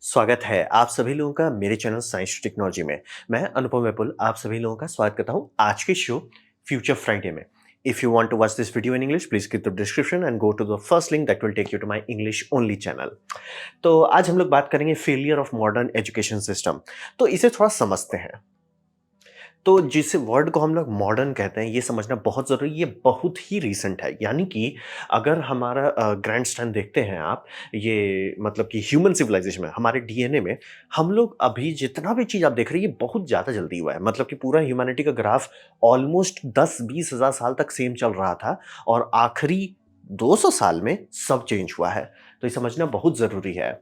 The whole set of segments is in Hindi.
स्वागत है आप सभी लोगों का मेरे चैनल साइंस टेक्नोलॉजी में। मैं अनुपम विपुल आप सभी लोगों का स्वागत करता हूं आज के शो फ्यूचर फ्राइडे में। If you want to watch this video in English please click the description and go to the first link that will take you to my English only channel. तो आज हम लोग बात करेंगे failure of modern education system. तो इसे थोड़ा समझते हैं। तो जिस वर्ड को हम लोग मॉडर्न कहते हैं ये समझना बहुत ज़रूरी है, ये बहुत ही रीसेंट है। यानी कि अगर हमारा ग्रैंड स्टैंड देखते हैं आप, ये मतलब कि ह्यूमन सिविलाइजेशन में हमारे डीएनए में हम लोग अभी जितना भी चीज़ आप देख रहे हैं ये बहुत ज़्यादा जल्दी हुआ है। मतलब कि पूरा ह्यूमैनिटी का ग्राफ ऑलमोस्ट 10-20 हज़ार साल तक सेम चल रहा था और आखिरी 200 साल में सब चेंज हुआ है। तो ये समझना बहुत ज़रूरी है।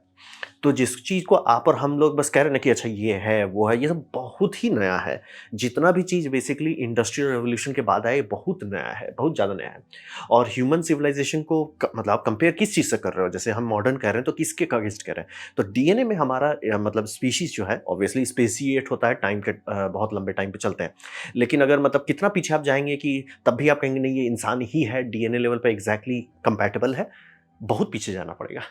तो जिस चीज़ को आप और हम लोग बस कह रहे हैं ना कि अच्छा ये है, वो है, ये सब बहुत ही नया है। जितना भी चीज़ बेसिकली इंडस्ट्रियल रेवोल्यूशन के बाद आया, ये बहुत नया है, बहुत ज़्यादा नया है। और ह्यूमन सिविलाइजेशन को मतलब आप कंपेयर किस चीज़ से कर रहे हो? जैसे हम मॉडर्न कह रहे हैं, तो किसके अगेंस्ट कह रहे हैं? तो डीएनए में हमारा मतलब स्पीशीज़ जो है ऑब्वियसली स्पेसिएट होता है, टाइम के बहुत लंबे टाइम पे चलते हैं। लेकिन अगर मतलब कितना पीछे आप जाएँगे कि तब भी आप कहेंगे नहीं ये इंसान ही है, डीएनए लेवल पे एग्ज़ैक्टली कंपैटिबल है, बहुत पीछे जाना पड़ेगा।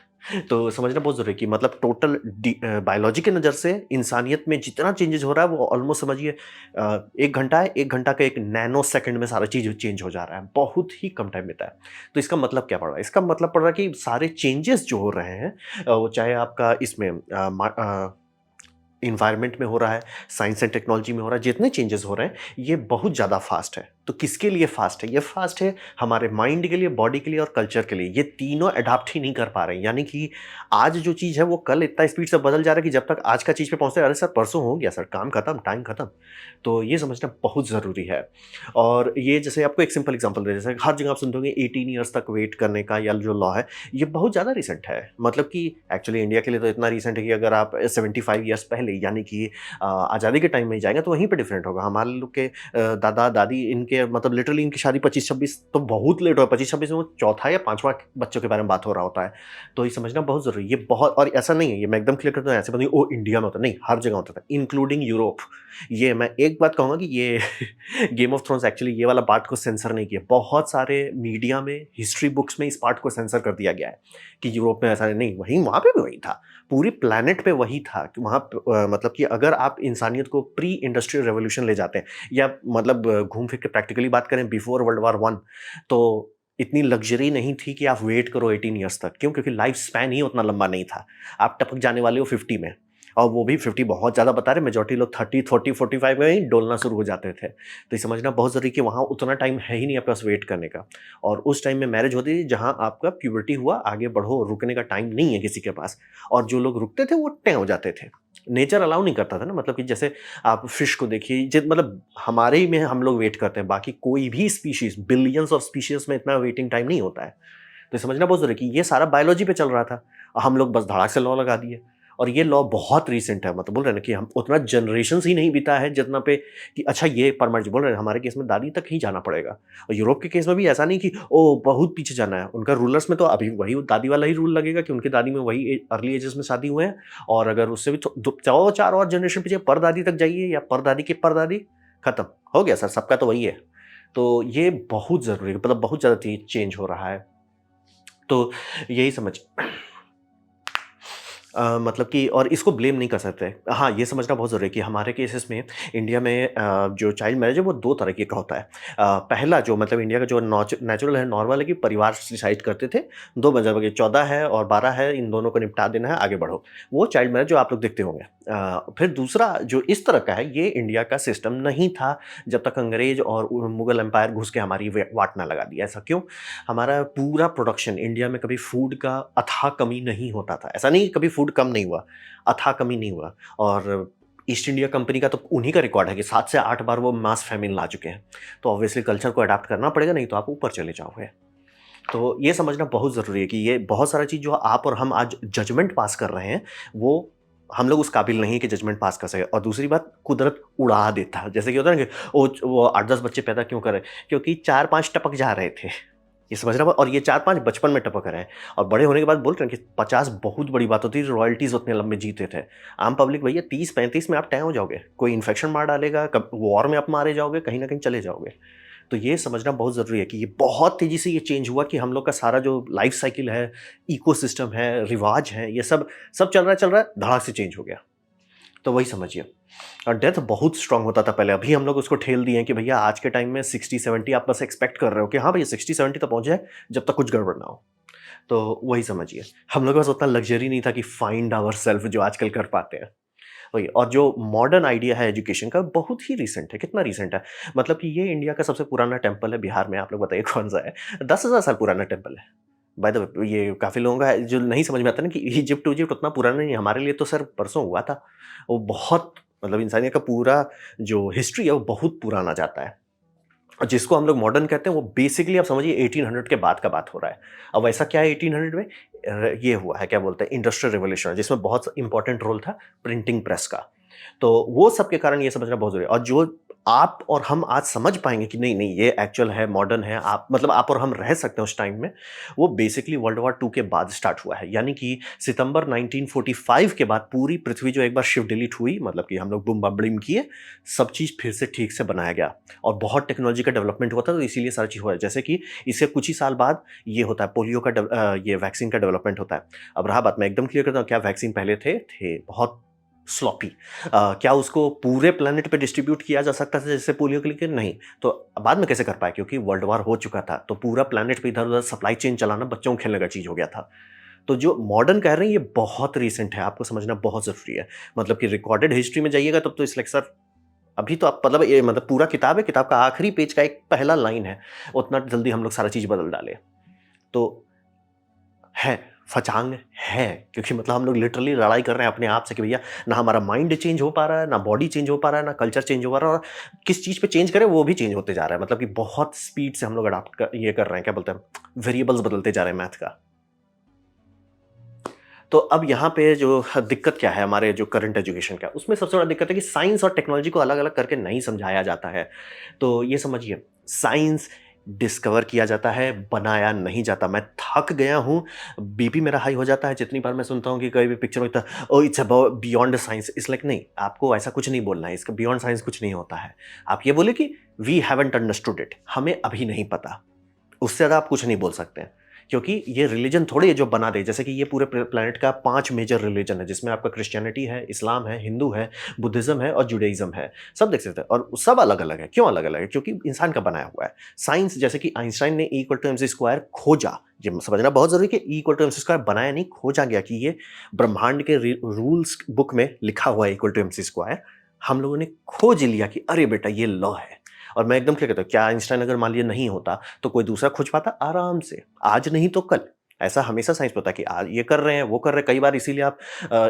तो समझना बहुत ज़रूरी है कि मतलब टोटल बायोलॉजी की नज़र से इंसानियत में जितना चेंजेज़ हो रहा है वो ऑलमोस्ट समझिए 1 घंटा है, 1 घंटा का 1 नैनो सेकंड में सारा चीज़ चेंज हो जा रहा है। बहुत ही कम टाइम बीता है। तो इसका मतलब क्या पड़ रहा है? इसका मतलब पड़ रहा है कि सारे चेंजेज़ जो हो रहे हैं वो चाहे आपका इसमें एनवायरनमेंट में हो रहा है, साइंस एंड टेक्नोलॉजी में हो रहा है, जितने चेंजेस हो रहे हैं, ये बहुत ज़्यादा फास्ट है। तो किसके लिए फास्ट है? ये फास्ट है हमारे माइंड के लिए, बॉडी के लिए और कल्चर के लिए। ये तीनों अडॉप्ट ही नहीं कर पा रहे हैं। यानी कि आज जो चीज़ है वो कल इतना स्पीड से बदल जा रहा है कि जब तक आज का चीज़ पे पहुँचते हैं, अरे सर परसों हो गया सर, काम खत्म, टाइम खत्म। तो ये समझना बहुत ज़रूरी है। और ये जैसे आपको एक सिंपल एग्जांपल दे, जैसे हर जगह आप सुनते होंगे 18 ईयर्स तक वेट करने का या जो लॉ है, ये बहुत ज़्यादा रिसेंट है। मतलब कि एक्चुअली इंडिया के लिए तो इतना रिसेंट है कि अगर आप 75 ईयर्स पहले यानी कि आज़ादी के टाइम में ही जाएँगे तो वहीं पे डिफरेंट होगा। हमारे लोग के दादा-दादी इनके मतलब लिटरली इनकी शादी 25-26 तो बहुत लेट हुआ। 25-26 में वो चौथा या 5वां बच्चों के बारे में बात हो रहा होता है। तो ये समझना बहुत ज़रूरी है। ये बहुत और ऐसा नहीं है, ये मैं एकदम क्लियर कर दूँ ऐसे मत नहीं ओह! इंडिया में होता है, नहीं हर जगह होता था, इंक्लूडिंग यूरोप। ये मैं एक बात कहूँगा कि ये गेम ऑफ थ्रोन्स एक्चुअली ये वाला पार्ट को सेंसर नहीं किया। बहुत सारे मीडिया में, हिस्ट्री बुक्स में इस पार्ट को सेंसर कर दिया गया है कि यूरोप में ऐसा नहीं, वहीं वहाँ पे भी वही था। पूरी प्लैनेट पे वही था कि वहाँ मतलब कि अगर आप इंसानियत को प्री इंडस्ट्रियल रेवोल्यूशन ले जाते हैं या मतलब घूम फिर के प्रैक्टिकली बात करें बिफोर वर्ल्ड वॉर 1 तो इतनी लग्ज़री नहीं थी कि आप वेट करो 18 इयर्स तक। क्यों? क्योंकि लाइफ स्पैन ही उतना लंबा नहीं था। आप टपक जाने वाले हो 50 में और वो भी 50 बहुत ज़्यादा बता रहे, मेजॉरिटी लोग 30, 40, 45 में ही डोलना शुरू हो जाते थे। तो ये समझना बहुत ज़रूरी है कि वहाँ उतना टाइम है ही नहीं आपके पास वेट करने का। और उस टाइम में मैरिज होती थी जहाँ आपका प्यूबर्टी हुआ, आगे बढ़ो, रुकने का टाइम नहीं है किसी के पास। और जो लोग रुकते थे वो टें हो जाते थे। नेचर अलाउ नहीं करता था ना, मतलब कि जैसे आप फिश को देखिए, मतलब हमारे ही में हम लोग वेट करते हैं, बाकी कोई भी स्पीशीज़ बिलियंस ऑफ स्पीशीज़ में इतना वेटिंग टाइम नहीं होता है। तो समझना बहुत ज़रूरी है कि ये सारा बायोलॉजी पे चल रहा था। हम लोग बस धड़ाक से लॉ लगा दिए और ये लॉ बहुत रीसेंट है। मतलब बोल रहे हैं ना कि हम उतना जनरेशंस ही नहीं बीता है जितना पे कि अच्छा ये परमानेंट बोल रहे हैं, हमारे केस में दादी तक ही जाना पड़ेगा। और यूरोप के केस में भी ऐसा नहीं कि ओह बहुत पीछे जाना है। उनका रूलर्स में तो अभी वही दादी वाला ही रूल लगेगा कि उनकी दादी में वही अर्ली एजेस में शादी हुए हैं। और अगर उससे भी 4 और जनरेशन पीछे परदादी तक जाइए या परदादी की परदादी, खत्म हो गया सर, सबका तो वही है। तो ये बहुत ज़रूरी है, मतलब बहुत ज़्यादा चेंज हो रहा है। तो यही समझ मतलब कि और इसको ब्लेम नहीं कर सकते। हाँ, ये समझना बहुत ज़रूरी है कि हमारे केसेस में इंडिया में जो चाइल्ड मैरिज है वो 2 तरीके का होता है। पहला जो मतलब इंडिया का जो नेचुरल है, नॉर्मल है कि परिवार डिसाइड करते थे, 2 मतलब कि 14 है और 12 है, इन दोनों को निपटा देना है, आगे बढ़ो। वो चाइल्ड मैरिज जो आप लोग देखते होंगे। फिर दूसरा जो इस तरह का है, ये इंडिया का सिस्टम नहीं था जब तक अंग्रेज और मुगल एम्पायर घुस के हमारी वाट ना लगा दिया। ऐसा क्यों? हमारा पूरा प्रोडक्शन इंडिया में कभी फूड का अथाह कमी नहीं होता था। ऐसा नहीं कभी फूड कम नहीं हुआ, अथाह कमी नहीं हुआ। और ईस्ट इंडिया कंपनी का तो उन्हीं का रिकॉर्ड है कि 7 से 8 बार वो मास फैमिन ला चुके हैं। तो ऑब्वियसली कल्चर को अडॉप्ट करना पड़ेगा, नहीं तो आप ऊपर चले जाओगे। तो ये समझना बहुत ज़रूरी है कि ये बहुत सारा चीज़ जो आप और हम आज जजमेंट पास कर रहे हैं, वो हम लोग उस काबिल नहीं है कि जजमेंट पास कर सकें। और दूसरी बात, कुदरत उड़ा देता है। जैसे कि होता है ना कि वो 8-10 बच्चे पैदा क्यों कर रहे हैं? क्योंकि 4-5 टपक जा रहे थे। ये समझ रहे हो? और ये 4-5 बचपन में टपक रहे हैं और बड़े होने के बाद बोल रहे हैं कि 50 बहुत बड़ी बात होती है, रॉयल्टीज़ उतने लंबे जीते थे। आम पब्लिक भैया 30-35 में आप तय हो जाओगे। कोई इन्फेक्शन मार डालेगा, कब वॉर में आप मारे जाओगे, कहीं न कहीं चले जाओगे। तो ये समझना बहुत ज़रूरी है कि ये बहुत तेज़ी से ये चेंज हुआ कि हम लोग का सारा जो लाइफ़ साइकिल है, इकोसिस्टम है, रिवाज है, ये सब सब चल रहा है, धड़ाक से चेंज हो गया। तो वही समझिए। और डेथ बहुत स्ट्रांग होता था पहले, अभी हम लोग उसको ठेल दिए हैं कि भैया आज के टाइम में 60-70 आप बस एक्सपेक्ट कर रहे हो कि हाँ भैया 60-70 तक पहुँच जाए, जब तक कुछ गड़बड़ ना हो। तो वही समझिए। हम लोगों के पास उतना लग्ज़री नहीं था कि फाइंड आवरसेल्फ जो आजकल कर पाते हैं। वही, और जो मॉडर्न आइडिया है एजुकेशन का बहुत ही रीसेंट है, कितना रीसेंट है? मतलब कि ये इंडिया का सबसे पुराना टेम्पल है बिहार में, आप लोग बताइए कौन-सा है? 10,000 साल पुराना टेम्पल है। बाय द वे ये काफ़ी लोगों का है जो नहीं समझ में आता ना कि इजिप्ट उतना पुराना नहीं है, हमारे लिए तो सर परसों हुआ था। वो बहुत मतलब इंसानियत का पूरा जो हिस्ट्री है वो बहुत पुराना जाता है। और जिसको हम लोग मॉडर्न कहते हैं वो बेसिकली आप समझिए 1800 के बाद का बात हो रहा है। अब ऐसा क्या है 1800 में? ये हुआ है क्या बोलते हैं इंडस्ट्रियल रिवॉल्यूशन जिसमें बहुत इंपॉर्टेंट रोल था प्रिंटिंग प्रेस का। तो वो सब के कारण ये समझना बहुत ज़रूरी है और जो आप और हम आज समझ पाएँगे कि नहीं, नहीं ये एक्चुअल है, मॉडर्न है, आप मतलब आप और हम रह सकते हैं उस टाइम में, वो बेसिकली वर्ल्ड वॉर 2 के बाद स्टार्ट हुआ है। यानी कि सितंबर 1945 के बाद पूरी पृथ्वी जो एक बार शिफ्ट डिलीट हुई, मतलब कि हम लोग बूम-बम-ब्रीम किए, सब चीज़ फिर से ठीक से बनाया गया और बहुत टेक्नोलॉजी का डेवलपमेंट हुआ था, तो इसीलिए सारी चीज़ हुआ है। जैसे कि इससे कुछ ही साल बाद ये होता है पोलियो का ये वैक्सीन का डेवलपमेंट होता है। अब रहा बात मैं एकदम क्लियर करता हूँ, क्या वैक्सीन पहले थे? थे, बहुत स्लॉपी। क्या उसको पूरे प्लेनेट पे डिस्ट्रीब्यूट किया जा सकता था जैसे पोलियो के लिए? नहीं। तो बाद में कैसे कर पाए? क्योंकि वर्ल्ड वॉर हो चुका था, तो पूरा प्लेनेट पे इधर-उधर सप्लाई चेन चलाना बच्चों को खेलने का चीज़ हो गया था। तो जो मॉडर्न कह रहे हैं ये बहुत रीसेंट है, आपको समझना बहुत ज़रूरी है। मतलब कि रिकॉर्डेड हिस्ट्री में जाइएगा तब तो इट्स लाइक सर अभी तो आप मतलब ये मतलब पूरा किताब है, किताब का आखिरी पेज का एक पहला लाइन है, उतना जल्दी हम लोग सारा चीज़ बदल डाले। तो है, फचांग है, क्योंकि मतलब हम लोग लिटरली लड़ाई कर रहे हैं अपने आप से कि भैया ना हमारा माइंड चेंज हो पा रहा है, ना बॉडी चेंज हो पा रहा है, ना कल्चर चेंज हो पा रहा है और किस चीज़ पे चेंज करें वो भी चेंज होते जा रहा है। मतलब कि बहुत स्पीड से हम लोग अडॉप्ट ये कर रहे हैं, क्या बोलते हैं, वेरिएबल्स बदलते जा रहे हैं मैथ का। तो अब यहाँ पे जो दिक्कत क्या है हमारे जो करंट एजुकेशन का, उसमें सबसे बड़ा दिक्कत है कि साइंस और टेक्नोलॉजी को अलग-अलग करके नहीं समझाया जाता है। तो ये समझिए, साइंस डिस्कवर किया जाता है, बनाया नहीं जाता। मैं थक गया हूँ, बीपी मेरा हाई हो जाता है जितनी बार मैं सुनता हूँ कि कोई भी पिक्चर में इतना oh it's about beyond science, it's like नहीं, आपको ऐसा कुछ नहीं बोलना है, इसका बियॉन्ड साइंस कुछ नहीं होता है। आप ये बोले कि वी हैवंट अंडरस्टूड इट, हमें अभी नहीं पता। उससे ज़्यादा आप कुछ नहीं बोल सकते हैं। क्योंकि ये रिलीजन थोड़ी है जो बना दे, जैसे कि ये पूरे प्लेनेट का 5 मेजर रिलीजन है जिसमें आपका क्रिश्चियनिटी है, इस्लाम है, हिंदू है, बुद्धिज़्म है और जुडाइज़्म है। सब देख सकते हैं और सब अलग-अलग है। क्यों अलग-अलग है? क्योंकि इंसान का बनाया हुआ है। साइंस जैसे कि आइंस्टाइन ने E=mc² खोजा, ये समझना बहुत ज़रूरी है कि E=mc² बनाया नहीं, खोजा गया कि ये ब्रह्मांड के रूल्स बुक में लिखा हुआ है E=mc²। हम लोगों ने खोज लिया कि अरे बेटा ये लॉ है। और मैं एकदम क्लियर कहता हूँ, क्या आइंस्टाइन अगर मान लीजिए नहीं होता, तो कोई दूसरा खोज पाता? आराम से। आज नहीं तो कल। ऐसा हमेशा साइंस पता है कि आज ये कर रहे हैं, वो कर रहे हैं। कई बार इसीलिए आप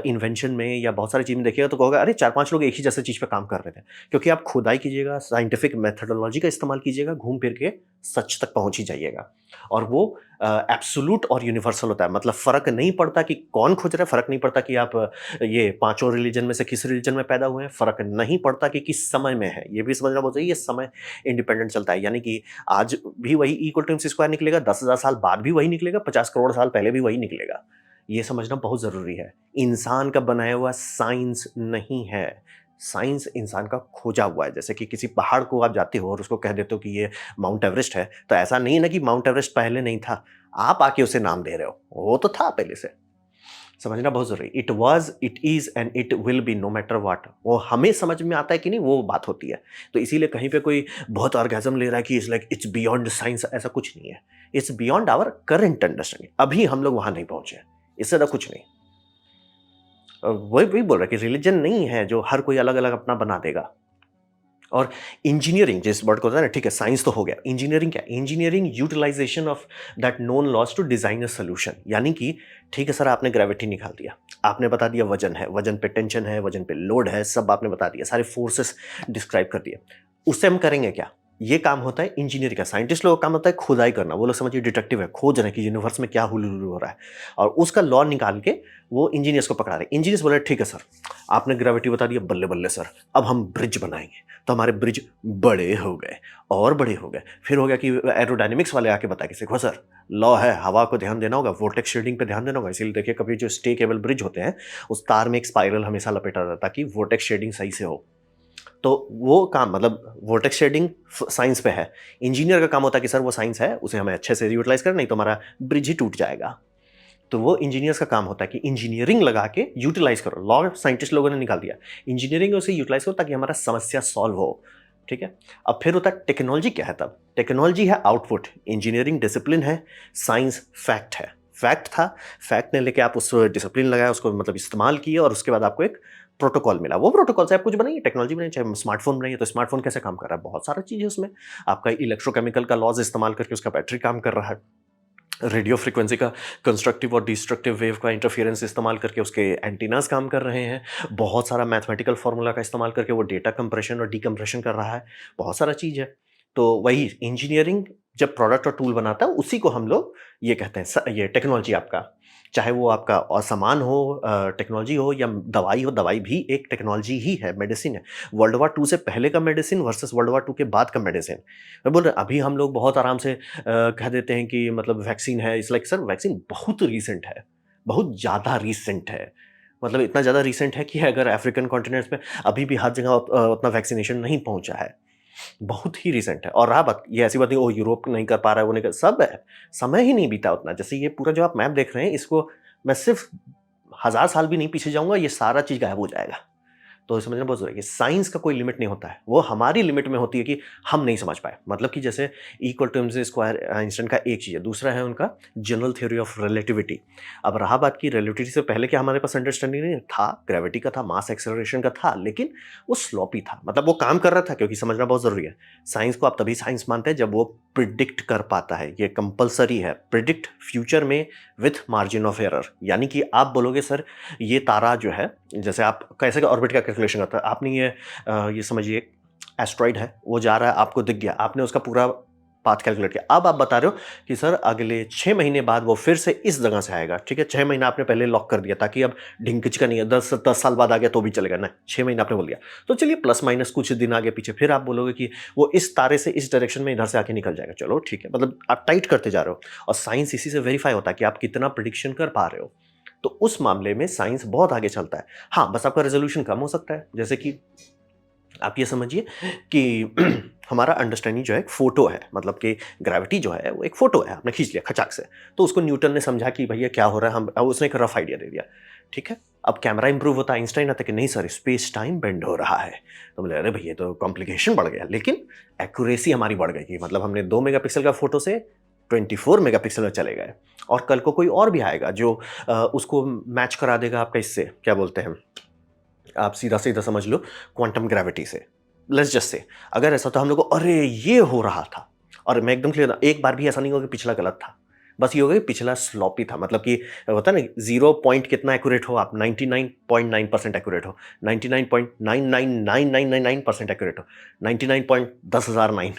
इन्वेंशन में या बहुत सारी चीज़ में देखिएगा तो कहोगे, अरे 4-5 लोग एक ही जैसे चीज़ पे काम कर रहे थे। क्योंकि आप खुदाई कीजिएगा, साइंटिफिक मेथोडोलॉजी का इस्तेमाल कीजिएगा, घूम फिर के सच तक पहुँच ही जाइएगा। और वो एब्सोल्यूट और यूनिवर्सल होता है। मतलब फ़र्क नहीं पड़ता कि कौन खोज रहा है, फ़र्क नहीं पड़ता कि आप ये पाँचों रिलीजन में से किस रिलीजन में पैदा हुए हैं, फ़र्क नहीं पड़ता कि किस समय में है। ये भी समझना बहुत सही है, ये समय इंडिपेंडेंट चलता है। यानी कि आज भी वही E=mc² निकलेगा, 10,000 साल बाद भी वही निकलेगा, 50 करोड़ साल पहले भी वही निकलेगा। ये समझना बहुत ज़रूरी है। इंसान का बनाया हुआ साइंस नहीं है। साइंस इंसान का खोजा हुआ है। जैसे कि किसी पहाड़ को आप जाते हो और उसको कह देते हो कि ये माउंट एवरेस्ट है, तो ऐसा नहीं है ना कि माउंट एवरेस्ट पहले नहीं था। आप आके उसे नाम दे रहे हो। वो तो था पहले से। समझना बहुत ज़रूरी है। It was, it is and it will be no matter what. वो हमें समझ में आता है कि नहीं, वो बात होती है। तो इसीलिए कहीं पे कोई बहुत ऑर्गेज़्म ले रहा है कि it's like it's beyond science, ऐसा कुछ नहीं है। It's beyond our current understanding. अभी हम लोग वहाँ नहीं पहुँचे हैं। इससे ज़्यादा कुछ नहीं। वही वही बोल रहा है कि रिलिजन नहीं है जो हर कोई अलग-अलग अपना बना देगा। और इंजीनियरिंग जिस वर्ड को होता है ना, ठीक है, साइंस तो हो गया। इंजीनियरिंग क्या? Engineering utilization of that known laws to design a solution. यानी कि ठीक है सर, आपने ग्रेविटी निकाल दिया, आपने बता दिया वजन है, वजन पे टेंशन है, वजन पे लोड है, सब आपने बता दिया, सारे फोर्सेस डिस्क्राइब कर दिए। उससे हम करेंगे क्या? ये काम होता है इंजीनियर का। साइंटिस्ट लोगों का काम होता है खुदाई करना। वो लोग समझिए डिटेक्टिव है, खोज रहे हैं कि यूनिवर्स में क्या हुलूलू हो रहा है और उसका लॉ निकाल के वो इंजीनियर्स को पकड़ा रहे हैं। इंजीनियर्स बोले ठीक है सर, आपने ग्रेविटी बता दिया, बल्ले बल्ले सर, अब हम ब्रिज बनाएंगे। तो हमारे ब्रिज बड़े हो गए और बड़े हो गए। फिर हो गया कि एरोडायनेमिक्स वाले आके बताए कि देखो सर, लॉ है, हवा को ध्यान देना होगा, वोर्टेक्स शेडिंग पे ध्यान देना होगा। इसीलिए देखिए कभी जो स्टे केबल ब्रिज होते हैं, उस तार में एक स्पाइरल हमेशा लपेटा रहता है ताकि वोर्टेक्स शेडिंग सही से हो। तो वो काम मतलब वर्टेक्स शेडिंग साइंस पे है। इंजीनियर का काम होता है कि सर वो साइंस है, उसे हमें अच्छे से यूटिलाइज करना, नहीं तो हमारा ब्रिज ही टूट जाएगा। तो वो इंजीनियर्स का काम होता है कि इंजीनियरिंग लगा के यूटिलाइज करो। लॉ साइंटिस्ट लोगों ने निकाल दिया, इंजीनियरिंग उसे यूटिलाइज करो ताकि हमारा समस्या सॉल्व हो। ठीक है। अब फिर होता है टेक्नोलॉजी क्या है, तब टेक्नोलॉजी है आउटपुट, इंजीनियरिंग डिसिप्लिन है, साइंस फैक्ट है। फैक्ट था, फैक्ट ने लेके आप उस डिसिप्लिन लगाया, उसको मतलब इस्तेमाल किए, और उसके बाद आपको एक प्रोटोकॉल मिला। वो प्रोटोकॉल से आप कुछ बनाइए, टेक्नोलॉजी बनाइए, चाहे स्मार्टफोन बनाइए, तो स्मार्टफोन कैसे काम कर रहा है, बहुत सारा चीज़ है उसमें। आपका इलेक्ट्रोकेमिकल का लॉज इस्तेमाल करके उसका बैटरी काम कर रहा है, रेडियो फ्रीक्वेंसी का कंस्ट्रक्टिव और डिस्ट्रक्टिव वेव का इंटरफेरेंस इस्तेमाल करके उसके एंटीनास काम कर रहे हैं, बहुत सारा मैथमेटिकल फार्मूला का इस्तेमाल करके वो डेटा कंप्रेशन और डीकंप्रेशन कर रहा है, बहुत सारा चीज़ है। तो वही इंजीनियरिंग जब प्रोडक्ट और टूल बनाता है, उसी को हम लोग ये कहते हैं ये टेक्नोलॉजी आपका, चाहे वो आपका सामान हो, टेक्नोलॉजी हो, या दवाई हो, दवाई भी एक टेक्नोलॉजी ही है, मेडिसिन है। वर्ल्ड वॉर टू से पहले का medicine versus world war two के बाद का मेडिसिन। मैं बोल रहा अभी हम लोग बहुत आराम से कह देते हैं कि मतलब वैक्सीन है, इट्स लाइक सर वैक्सीन बहुत रीसेंट है, बहुत ज़्यादा रीसेंट है। मतलब इतना ज़्यादा रीसेंट है कि अगर अफ्रीकन कॉन्टिनेंट्स में अभी भी हर जगह उतना वैक्सीनेशन नहीं पहुंचा है, बहुत ही रिसेंट है। और रहा बात, ये ऐसी बात नहीं ओ यूरोप नहीं कर पा रहा है, वो नहीं कर, सब है, समय ही नहीं बीता उतना। जैसे ये पूरा जो आप मैप देख रहे हैं, इसको मैं सिर्फ 1000 साल भी नहीं पीछे जाऊंगा, ये सारा चीज गायब हो जाएगा। तो समझना बहुत जरूरी है कि साइंस का कोई लिमिट नहीं होता है, वो हमारी लिमिट में होती है कि हम नहीं समझ पाए। मतलब कि जैसे equal to MC square Einstein का एक चीज़ है, दूसरा है उनका जनरल थ्योरी ऑफ रिलेटिविटी। अब रहा बात की रिलेटिविटी से पहले क्या हमारे पास अंडरस्टैंडिंग नहीं था, ग्रेविटी का था, मास एक्सेलरेशन का था, लेकिन वो स्लॉपी था, मतलब वो काम कर रहा था। क्योंकि समझना बहुत जरूरी है, साइंस को आप तभी साइंस मानते हैं जब वो प्रिडिक्ट कर पाता है, ये कंपलसरी है, प्रिडिक्ट फ्यूचर में विथ मार्जिन ऑफ एरर। यानी कि आप बोलोगे सर ये तारा जो है, जैसे आप कैसे ऑर्बिट का कैलकुलेशन करता है, आपने ये समझिए एस्ट्रॉइड है, वो जा रहा है, आपको दिख गया, आपने उसका पूरा पाथ कैलकुलेट किया। अब आप बता रहे हो कि सर अगले 6 महीने बाद वो फिर से इस जगह से आएगा। ठीक है, 6 महीना आपने पहले लॉक कर दिया ताकि अब ढिंकिच का नहीं है, 10 साल बाद आ गया तो भी चलेगा ना, 6 महीना आपने बोल दिया। तो चलिए प्लस माइनस कुछ दिन आगे पीछे, फिर आप बोलोगे कि वो इस तारे से इस डायरेक्शन में इधर से आके निकल जाएगा। चलो ठीक है, मतलब आप टाइट करते जा रहे हो, और साइंस इसी से वेरीफाई होता है कि आप कितना प्रिडिक्शन कर पा रहे हो। तो उस मामले में साइंस बहुत आगे चलता है। हाँ, बस आपका रेजोल्यूशन कम हो सकता है। जैसे कि आप ये समझिए कि हमारा अंडरस्टैंडिंग जो है एक फोटो है, मतलब कि ग्रेविटी जो है वो एक फोटो है, आपने खींच लिया खचाक से, तो उसको न्यूटन ने समझा कि भैया क्या हो रहा है, हम उसने एक रफ आइडिया दे दिया। ठीक है, अब कैमरा इंप्रूव होता है, आइंस्टाइन आता है कि नहीं सर स्पेस टाइम बेंड हो रहा है, तो बोले अरे भैया तो कॉम्प्लिकेशन बढ़ गया, लेकिन एक्यूरेसी हमारी बढ़ गई। मतलब हमने 2 मेगापिक्सल का फोटो से 24 मेगापिक्सल में चले गए, और कल को कोई और भी आएगा जो उसको मैच करा देगा आपका इससे, क्या बोलते हैं, आप सीधा सीधा समझ लो क्वांटम ग्रेविटी से। लेट्स जस्ट से अगर ऐसा, तो हम लोग को अरे ये हो रहा था, और मैं एकदम क्लियर, एक बार भी ऐसा नहीं होगा कि पिछला गलत था, बस ये होगा कि पिछला स्लॉपी था। मतलब कि होता है ना 0 पॉइंट कितना एक्यूरेट हो, आप 99.9% एक्यूरेट हो, 99.99999% एक्यूरेट हो, 99.10009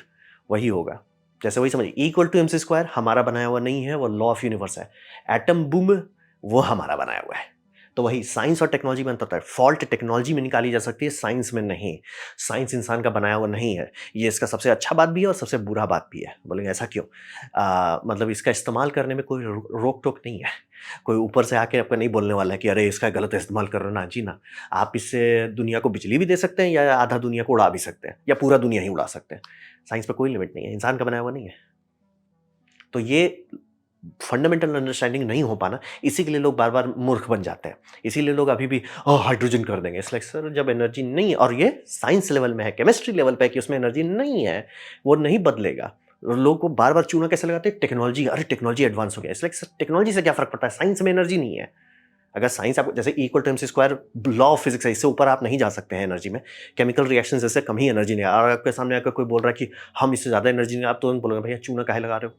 वही होगा। जैसे वही समझिए, इक्वल टू एमसी स्क्वायर हमारा बनाया हुआ नहीं है, वो लॉ ऑफ यूनिवर्स है। एटम बूम वो हमारा बनाया हुआ है। तो वही साइंस और टेक्नोलॉजी में अंतर होता है। फॉल्ट टेक्नोलॉजी में निकाली जा सकती है, साइंस में नहीं। साइंस इंसान का बनाया हुआ नहीं है, ये इसका सबसे अच्छा बात भी है और सबसे बुरा बात भी है। बोलेंगे ऐसा क्यों? मतलब इसका इस्तेमाल करने में कोई रोक टोक नहीं है। कोई ऊपर से आके आपको नहीं बोलने वाला है कि अरे इसका गलत इस्तेमाल कर रहे हो ना जी ना। आप इससे दुनिया को बिजली भी दे सकते हैं, या आधा दुनिया को उड़ा भी सकते हैं, या पूरा दुनिया ही उड़ा सकते हैं। साइंस पे कोई लिमिट नहीं है, इंसान का बनाया हुआ नहीं है। तो ये फंडामेंटल अंडरस्टैंडिंग नहीं हो पाना, इसी के लिए लोग बार बार मूर्ख बन जाते हैं। इसीलिए लोग अभी भी हाइड्रोजन कर देंगे, इट्स लाइक सर जब एनर्जी नहीं है, और ये साइंस लेवल में है, केमिस्ट्री लेवल पे है कि उसमें एनर्जी नहीं है, वो नहीं बदलेगा। लोग को बार बार चूना कैसे लगाते हैं, टेक्नोलॉजी, अरे टेक्नोलॉजी एडवांस हो गया, इट्स लाइक सर टेक्नोलॉजी से क्या फर्क पड़ता है, साइंस में एनर्जी नहीं है। अगर साइंस आपको जैसे equal to MC square law of physics है, इससे ऊपर आप नहीं जा सकते हैं एनर्जी में। केमिकल रिएक्शन जैसे कम ही एनर्जी नहीं है, और आपके सामने आकर कोई बोल रहा है कि हम इससे ज़्यादा एनर्जी नहीं, आप तुरंत बोलोगे भैया चूना काहे लगा रहे हो।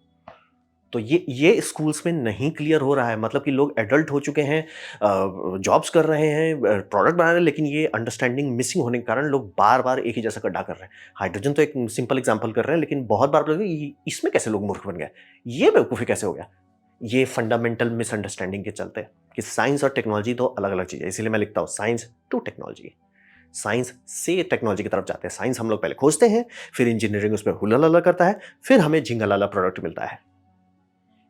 तो ये स्कूल्स में नहीं क्लियर हो रहा है। मतलब कि लोग एडल्ट हो चुके हैं, जॉब्स कर रहे हैं, प्रोडक्ट बना रहे हैं, लेकिन ये अंडरस्टैंडिंग मिसिंग होने के कारण लोग बार बार एक ही जैसा गड्ढा कर रहे हैं। हाइड्रोजन तो एक सिंपल एग्जांपल कर रहे हैं, लेकिन बहुत बार लोग इसमें कैसे लोग मूर्ख बन गए, ये बेवकूफ़ी कैसे हो गया। ये फंडामेंटल मिसअंडरस्टैंडिंग के चलते कि साइंस और टेक्नोलॉजी दो अलग अलग चीज़ें। इसीलिए मैं लिखता हूँ साइंस टू टेक्नोलॉजी। साइंस से टेक्नोलॉजी की तरफ जाते हैं। साइंस हम लोग पहले खोजते हैं, फिर इंजीनियरिंग उस पर हुला लला करता है, फिर हमें झिंगा लाला प्रोडक्ट मिलता है।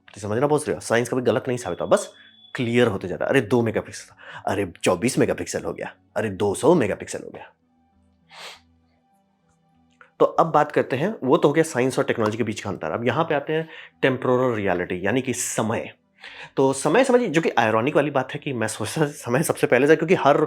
तो समझना बहुत जरूरी है, साइंस कभी गलत नहीं साबित होता, बस क्लियर होते जाता है। अरे 2 मेगापिक्सल था, अरे 24 मेगापिक्सल हो गया, अरे 200 मेगापिक्सल हो गया। तो अब बात करते हैं, वो तो हो गया साइंस और टेक्नोलॉजी के बीच का अंतर। अब यहाँ पे आते हैं टेम्पोरल रियलिटी, यानी कि समय। तो समय समझिए, जो कि आयरॉनिक वाली बात है कि मैं सोचता समय सबसे पहले से, क्योंकि हर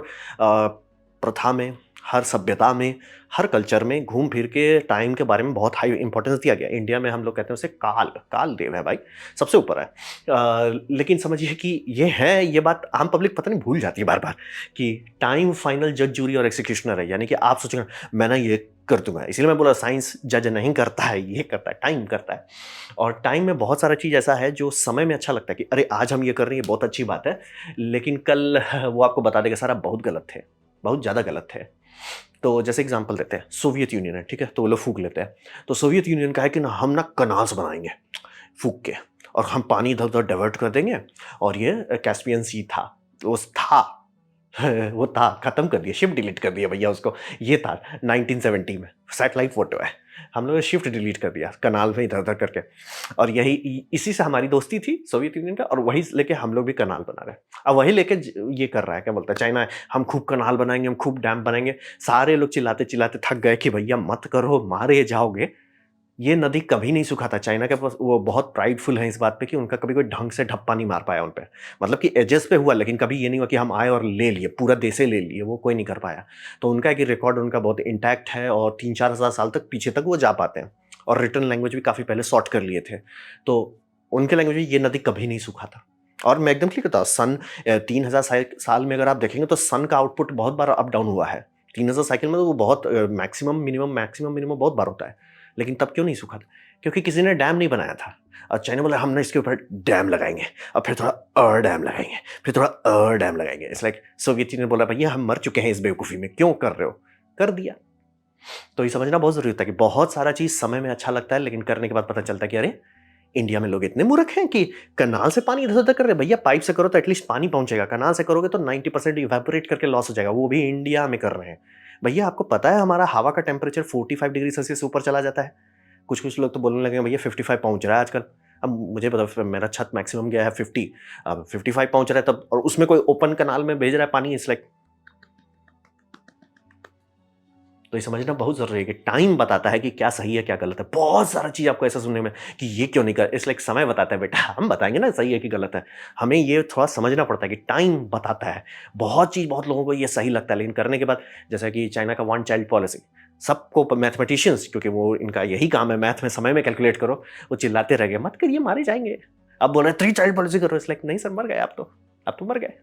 प्रथा में, हर सभ्यता में, हर कल्चर में घूम फिर के टाइम के बारे में बहुत हाई इंपॉर्टेंस दिया गया। इंडिया में हम लोग कहते हैं उसे काल, काल देव है भाई, सबसे ऊपर है। लेकिन समझिए कि ये है, ये बात आम पब्लिक पता नहीं भूल जाती है बार बार, कि टाइम फाइनल जज, जूरी और एक्सिक्यूशनर है। यानी कि आप सोचेंगे मैं ना ये कर दूंगा, इसलिए मैं बोला साइंस जज नहीं करता है, ये करता है, टाइम करता है। और टाइम में बहुत सारा चीज़ ऐसा है जो समय में अच्छा लगता है कि अरे आज हम ये कर रहे हैं, बहुत अच्छी बात है, लेकिन कल वो आपको बता देगा सारा बहुत गलत थे, बहुत ज़्यादा गलत थे। तो जैसे एग्जांपल देते हैं, सोवियत यूनियन है, ठीक है, तो वो लोग फूक लेते हैं। तो सोवियत यूनियन का है कि ना हम ना कनाल्स बनाएंगे फूक के, और हम पानी इधर उधर डाइवर्ट कर देंगे। और ये कैस्पियन सी था, वो था वो था, खत्म कर दिया, शिफ्ट डिलीट कर दिया भैया उसको। ये था 1970 में, सैटेलाइट फोटो है, हम लोगों ने शिफ्ट डिलीट कर दिया कनाल में इधर उधर करके। और यही इसी से हमारी दोस्ती थी सोवियत यूनियन का, और वही लेके हम लोग भी कनाल बना रहे हैं। अब वही लेके ये कर रहा है, क्या बोलता है चाइना, हम खूब कनाल बनाएंगे, हम खूब डैम बनाएंगे। सारे लोग चिल्लाते चिल्लाते थक गए कि भैया मत करो, मारे जाओगे। ये नदी कभी नहीं सूखा था। चाइना के पास वो बहुत प्राइडफुल है इस बात पे कि उनका कभी कोई ढंग से ढप्पा नहीं मार पाया उन पे। मतलब कि एजेस पे हुआ, लेकिन कभी ये नहीं हुआ कि हम आए और ले लिए, पूरा देशे ले लिए, वो कोई नहीं कर पाया। तो उनका एक रिकॉर्ड उनका बहुत इंटैक्ट है, और 3-4 हज़ार साल तक पीछे तक वो जा पाते हैं। और रिटर्न लैंग्वेज भी काफ़ी पहले सॉर्ट कर लिए थे। तो उनके लैंग्वेज में ये नदी कभी नहीं सूखा था। और मैं एकदम क्लियर कहता हूँ, सन 3,000 साल में अगर आप देखेंगे तो सन का आउटपुट बहुत बार अप डाउन हुआ है। 3,000 साइकिल में तो वो बहुत मैक्सिमम बहुत बार होता है। लेकिन तब क्यों नहीं सूखा था? क्योंकि किसी ने डैम नहीं बनाया था। और चाइना बोला हमने इसके ऊपर डैम लगाएंगे, और फिर थोड़ा और डैम लगाएंगे, फिर थोड़ा और डैम लगाएंगे। इट्स लाइक सोवियत यूनियन बोला भैया हम मर चुके हैं इस बेवकूफ़ी में, क्यों कर रहे हो? कर दिया। तो ये समझना बहुत ज़रूरी होता है कि बहुत सारा चीज़ समय में अच्छा लगता है, लेकिन करने के बाद पता चलता है कि अरे इंडिया में लोग इतने मूर्ख हैं कि कनाल से पानी इधर-उधर कर रहे हैं। भैया पाइप से करो तो एटलीस्ट पानी पहुँचेगा, कनाल से करोगे तो 90% इवेपोरेट करके लॉस हो जाएगा, वो भी इंडिया में कर रहे हैं। भैया आपको पता है हमारा हवा का टेम्परेचर 45 डिग्री सेल्सियस ऊपर चला जाता है। कुछ-कुछ लोग तो बोलने लगे हैं भैया 55 पहुँच रहा है आजकल। अब मुझे पता है मेरा छत मैक्सिमम गया है 50, अब 55 पहुँच रहा है तब, और उसमें कोई ओपन कनाल में भेज रहा है पानी, इट्स लाइक। तो ये समझना बहुत ज़रूरी है कि टाइम बताता है कि क्या सही है, क्या गलत है। बहुत सारा चीज़ आपको ऐसा सुनने में कि ये क्यों नहीं कर, इट्स लाइक समय बताता है बेटा, हम बताएँगे ना सही है कि गलत है। हमें ये थोड़ा समझना पड़ता है कि टाइम बताता है। बहुत चीज़ बहुत लोगों को ये सही लगता है, लेकिन करने के बाद, जैसा कि चाइना का वन चाइल्ड पॉलिसी, सबको मैथमेटिशियंस, क्योंकि वो इनका यही काम है मैथ में समय में कैलकुलेट करो, वो चिल्लाते रह गए मत करिए मारे जाएँगे। अब बोल रहे हैं 3 चाइल्ड पॉलिसी करो, इट्स लाइक नहीं सर मर गए आप तो, आप तो मर गए।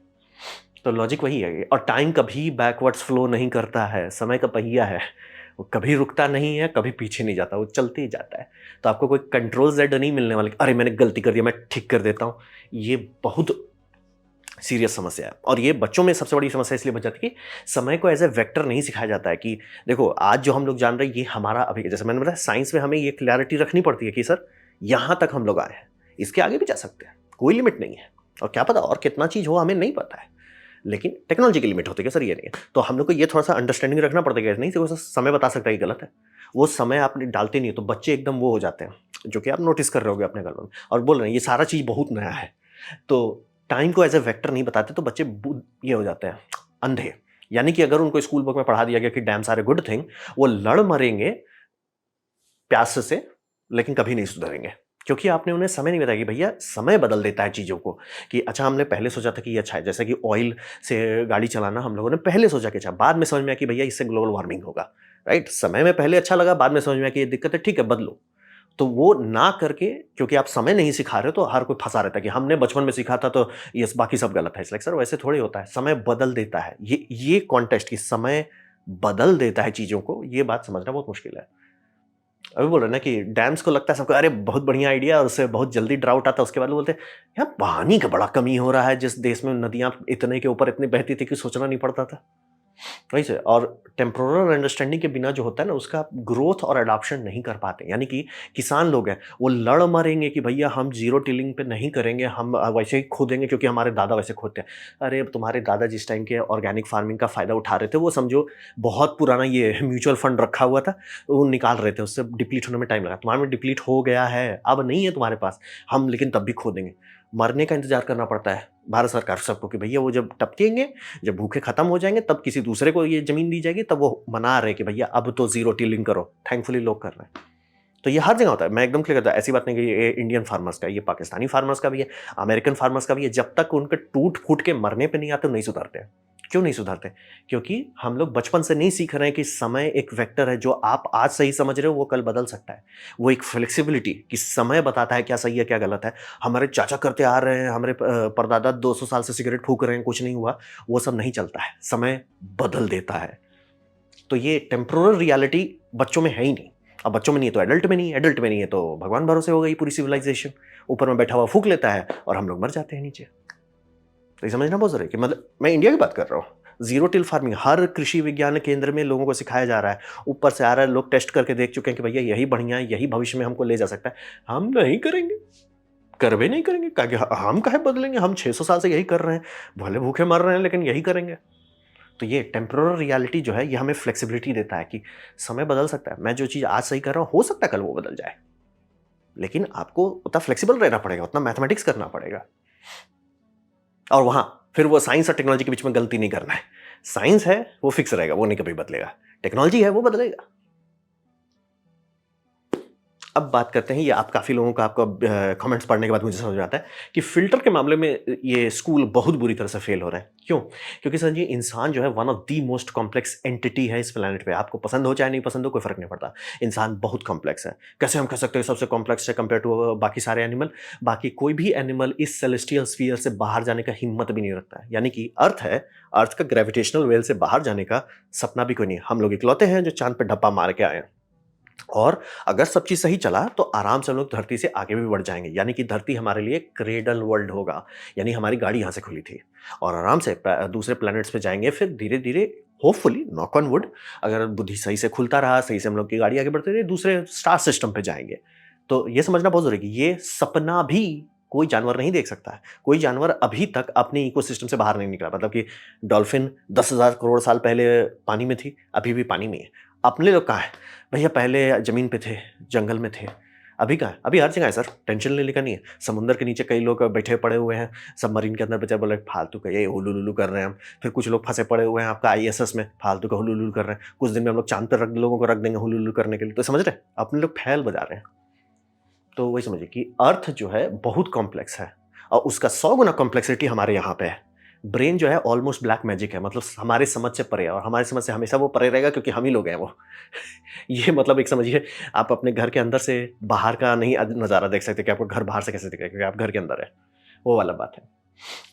तो लॉजिक वही है। और टाइम कभी बैकवर्ड्स फ्लो नहीं करता है, समय का पहिया है, वो कभी रुकता नहीं है, कभी पीछे नहीं जाता, वो चलते ही जाता है। तो आपको कोई कंट्रोल ज़ेड नहीं मिलने वाला कि अरे मैंने गलती कर दिया मैं ठीक कर देता हूँ। ये बहुत सीरियस समस्या है, और ये बच्चों में सबसे बड़ी समस्या इसलिए बच जाती है कि समय को एज ए वेक्टर नहीं सिखाया जाता है। कि देखो आज जो हम लोग जान रहे हैं ये हमारा अभी, जैसे मैंने बताया साइंस में हमें ये क्लैरिटी रखनी पड़ती है कि सर यहाँ तक हम लोग आए हैं, इसके आगे भी जा सकते हैं, कोई लिमिट नहीं है। और क्या पता और कितना चीज़ हो हमें नहीं पता है, लेकिन टेक्नोलॉजी की लिमिट होती है कि सर ये नहीं है। तो हम लोग को ये थोड़ा-सा अंडरस्टैंडिंग रखना पड़ता है कि नहीं देखो सर समय बता सकता है ये गलत है। वो समय आप डालते नहीं हो तो बच्चे एकदम वो हो जाते हैं, जो कि आप नोटिस कर रहे होगे अपने घर में, और बोल रहे हैं ये सारा चीज़ बहुत नया है। तो टाइम को एज़ अ वेक्टर नहीं बताते तो बच्चे ये हो जाते हैं अंधे। यानी कि अगर उनको स्कूल बुक में पढ़ा दिया गया कि dams are a good thing, वो लड़ मरेंगे प्यास से, लेकिन कभी नहीं सुधरेंगे। क्योंकि आपने उन्हें समय नहीं बताया कि भैया समय बदल देता है चीज़ों को। कि अच्छा हमने पहले सोचा था कि ये अच्छा है, जैसे कि ऑयल से गाड़ी चलाना हम लोगों ने पहले सोचा कि अच्छा, बाद में समझ में आया कि भैया इससे ग्लोबल वार्मिंग होगा, राइट? समय में पहले अच्छा लगा, बाद में समझ में आया कि ये दिक्कत है, ठीक है बदलो। तो वो ना करके, क्योंकि आप समय नहीं सिखा रहे हो तो हर कोई फँसा रहता है कि हमने बचपन में सीखा था तो ये बाकी सब गलत है। इट्स लाइक सर वैसे थोड़ी होता है, समय बदल देता है। ये कॉन्टेक्स्ट कि समय बदल देता है चीज़ों को, ये बात समझना बहुत मुश्किल है। अभी बोल रहे हैं ना कि डैम्स को लगता है सबको अरे बहुत बढ़िया आइडिया, और उससे बहुत जल्दी ड्राउट आता है। उसके बाद वो बोलते हैं यार पानी का बड़ा कमी हो रहा है, जिस देश में नदियाँ इतने के ऊपर इतनी बहती थी कि सोचना नहीं पड़ता था। वही से। और टेम्पोरल अंडरस्टैंडिंग के बिना जो होता है ना, उसका आप ग्रोथ और अडॉप्शन नहीं कर पाते। यानी कि किसान लोग हैं, वो लड़ मरेंगे कि भैया हम ज़ीरो टिलिंग पे नहीं करेंगे, हम वैसे ही खोदेंगे क्योंकि हमारे दादा वैसे खोदते हैं। अरे तुम्हारे दादा जिस टाइम के ऑर्गेनिक फार्मिंग का फ़ायदा उठा रहे थे, वो समझो बहुत पुराना ये म्यूचुअल फंड रखा हुआ था, वो निकाल रहे थे, उससे डिप्लीट होने में टाइम लगा। तुम्हारे में डिप्लीट हो गया है, अब नहीं है तुम्हारे पास, हम लेकिन तब भी खोदेंगे। मरने का इंतज़ार करना पड़ता है, भारत सरकार सबको कि भैया वो जब टपकेंगे, जब भूखे खत्म हो जाएँगे तब किसी दूसरे को ये ज़मीन दी जाएगी, तब वो मना रहे कि भैया अब तो ज़ीरो टिलिंग करो। थैंकफुली लोग कर रहे हैं। तो ये हर जगह होता है। मैं एकदम क्लियर करता हूँ, ऐसी बात नहीं कि ये इंडियन फार्मर्स का है, ये पाकिस्तानी फार्मर्स का भी है, अमेरिकन फार्मर्स का भी है। जब तक उनके टूट-फूट के मरने पे नहीं आते, वो नहीं सुधरते हैं। क्यों नहीं सुधरते? क्योंकि हम लोग बचपन से नहीं सीख रहे हैं कि समय एक वेक्टर है, जो आप आज सही समझ रहे हो, वो कल बदल सकता है। वो एक फ्लेक्सिबिलिटी कि समय बताता है क्या सही है, क्या गलत है। हमारे चाचा करते आ रहे हैं, हमारे परदादा 200 साल से सिगरेट फूँक रहे हैं, कुछ नहीं हुआ, वो सब नहीं चलता है। समय बदल देता है। तो ये टेम्पोरल रियलिटी बच्चों में है ही नहीं। अब बच्चों में नहीं है तो एडल्ट में नहीं है, एडल्ट में नहीं है तो भगवान भरोसे हो गई पूरी सिविलाइजेशन। ऊपर में बैठा हुआ फूंक लेता है और हम लोग मर जाते हैं नीचे। तो ये समझना बहुत जरूरी है कि मतलब मैं इंडिया की बात कर रहा हूँ। जीरो टिल फार्मिंग हर कृषि विज्ञान केंद्र में लोगों को सिखाया जा रहा है। ऊपर से आ रहा है, लोग टेस्ट करके देख चुके हैं कि भैया यही बढ़िया है, यही भविष्य में हमको ले जा सकता है। हम नहीं करेंगे, कर भी नहीं करेंगे। हम काहे बदलेंगे, हम 600 साल से यही कर रहे हैं, भले भूखे मर रहे हैं लेकिन यही करेंगे। तो ये टेम्पोरल रियलिटी जो है, ये हमें फ्लेक्सिबिलिटी देता है कि समय बदल सकता है। मैं जो चीज़ आज सही कर रहा हूँ, हो सकता है कल वो बदल जाए, लेकिन आपको उतना फ्लेक्सिबल रहना पड़ेगा, उतना मैथमेटिक्स करना पड़ेगा। और वहाँ फिर वो साइंस और टेक्नोलॉजी के बीच में गलती नहीं करना है। साइंस है वो फिक्स रहेगा, वो नहीं कभी बदलेगा। टेक्नोलॉजी है वो बदलेगा। अब बात करते हैं, ये आप काफ़ी लोगों का आपका कमेंट्स पढ़ने के बाद मुझे समझ में आता है कि फ़िल्टर के मामले में ये स्कूल बहुत बुरी तरह से फेल हो रहे हैं। क्यों? क्योंकि सर जी, इंसान जो है one of the most complex entity है इस प्लैनेट पे। आपको पसंद हो चाहे नहीं पसंद हो, कोई फ़र्क नहीं पड़ता। इंसान बहुत कॉम्प्लेक्स है। कैसे हम कह सकते हैं सबसे कॉम्प्लेक्स है कंपेयर टू बाकी सारे एनिमल? बाकी कोई भी एनिमल इस सेलेस्टियल स्फीयर से बाहर जाने का हिम्मत भी नहीं रखता है। यानी कि अर्थ है, अर्थ का ग्रेविटेशनल वेल से बाहर जाने का सपना भी कोई नहीं है। हम लोग इकलौते हैं जो चाँद पे ढप्पा मार के आए हैं। और अगर सब चीज़ सही चला तो आराम से हम लोग धरती से आगे भी बढ़ जाएँगे, यानी कि धरती हमारे लिए क्रेडल वर्ल्ड होगा, यानी हमारी गाड़ी यहाँ से खुली थी और आराम से दूसरे प्लैनेट्स पे जाएँगे। फिर धीरे-धीरे होपफुली नॉक ऑन वुड, अगर बुद्धि सही से खुलता रहा, सही से हम लोग की गाड़ी आगे बढ़ते रही, दूसरे स्टार सिस्टम पे जाएँगे। तो ये समझना बहुत ज़रूरी है कि ये सपना भी कोई जानवर नहीं देख सकता है। कोई जानवर अभी तक अपने इकोसिस्टम से बाहर नहीं निकला। मतलब कि डॉल्फ़िन 10,000 करोड़ साल पहले पानी में थी, अभी भी पानी में ही है। अपने लोग कहाँ हैं? भैया पहले ज़मीन पे थे, जंगल में थे, अभी कहाँ है? अभी हर जगह है सर, टेंशन लेने का नहीं है। समुद्र के नीचे कई लोग बैठे पड़े हुए हैं, सबमरीन के अंदर बेचारे बोले फालतू का ये हुलुलुलु कर रहे हैं हम। फिर कुछ लोग फँसे पड़े हुए हैं आपका आईएसएस में, फालतू का हुलुलुलु कर रहे हैं। कुछ दिन में हम लोग चाँद पे लोगों को रख देंगे हुलुलुलु करने के लिए। तो समझ रहे हैं? अपने लोग फ़ैल बजा रहे हैं। तो वही समझिए कि अर्थ जो है बहुत कॉम्प्लेक्स है और उसका 100 गुना कॉम्प्लेक्सिटी हमारे यहाँ पे है। ब्रेन जो है ऑलमोस्ट ब्लैक मैजिक है, मतलब हमारे समझ से परे है और हमारी समझ से हमेशा वो परे रहेगा क्योंकि हम ही लोग हैं वो। ये मतलब एक समझिए, आप अपने घर के अंदर से बाहर का नहीं नज़ारा देख सकते कि आपको घर बाहर से कैसे दिख रहा है, क्योंकि आप घर के अंदर है। वो वाला बात है।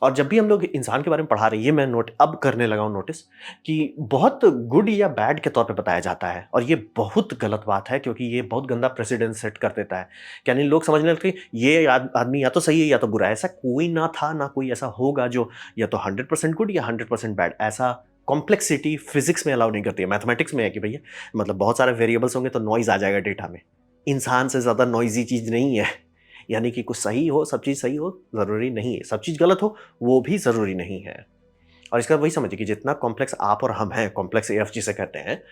और जब भी हम लोग इंसान के बारे में पढ़ा रहे हैं, ये मैं नोट अब करने लगा हूँ नोटिस कि बहुत गुड या बैड के तौर पे बताया जाता है और ये बहुत गलत बात है, क्योंकि ये बहुत गंदा प्रेसिडेंट सेट कर देता है। यानी लोग समझने लगते हैं ये आदमी या तो सही है या तो बुरा है। ऐसा कोई ना था, ना कोई ऐसा होगा जो या तो 100% गुड या 100% बैड। ऐसा कॉम्प्लेक्सिटी फिजिक्स में अलाउ नहीं करती है। मैथमेटिक्स में है कि भैया मतलब बहुत सारे वेरिएबल्स होंगे तो नॉइज आ जाएगा डेटा में। इंसान से ज़्यादा नॉइजी चीज़ नहीं है। यानी कि कुछ सही हो, सब चीज़ सही हो, ज़रूरी नहीं है। सब चीज़ गलत हो, वो भी ज़रूरी नहीं है। और इसका वही समझिए कि जितना कॉम्प्लेक्स आप और हम हैं, कॉम्प्लेक्स एएफ जिसे कहते हैं,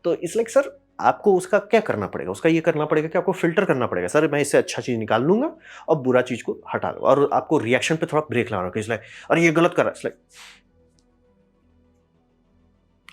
तो इट्स लाइक सर आपको उसका क्या करना पड़ेगा? उसका ये करना पड़ेगा कि आपको फ़िल्टर करना पड़ेगा। सर मैं इससे अच्छा चीज़ निकाल लूँगा और बुरा चीज़ को हटा दूँगा, और आपको रिएक्शन पे थोड़ा ब्रेक लगाना होगा। इट्स लाइक अरे ये गलत कर रहा है, इट्स लाइक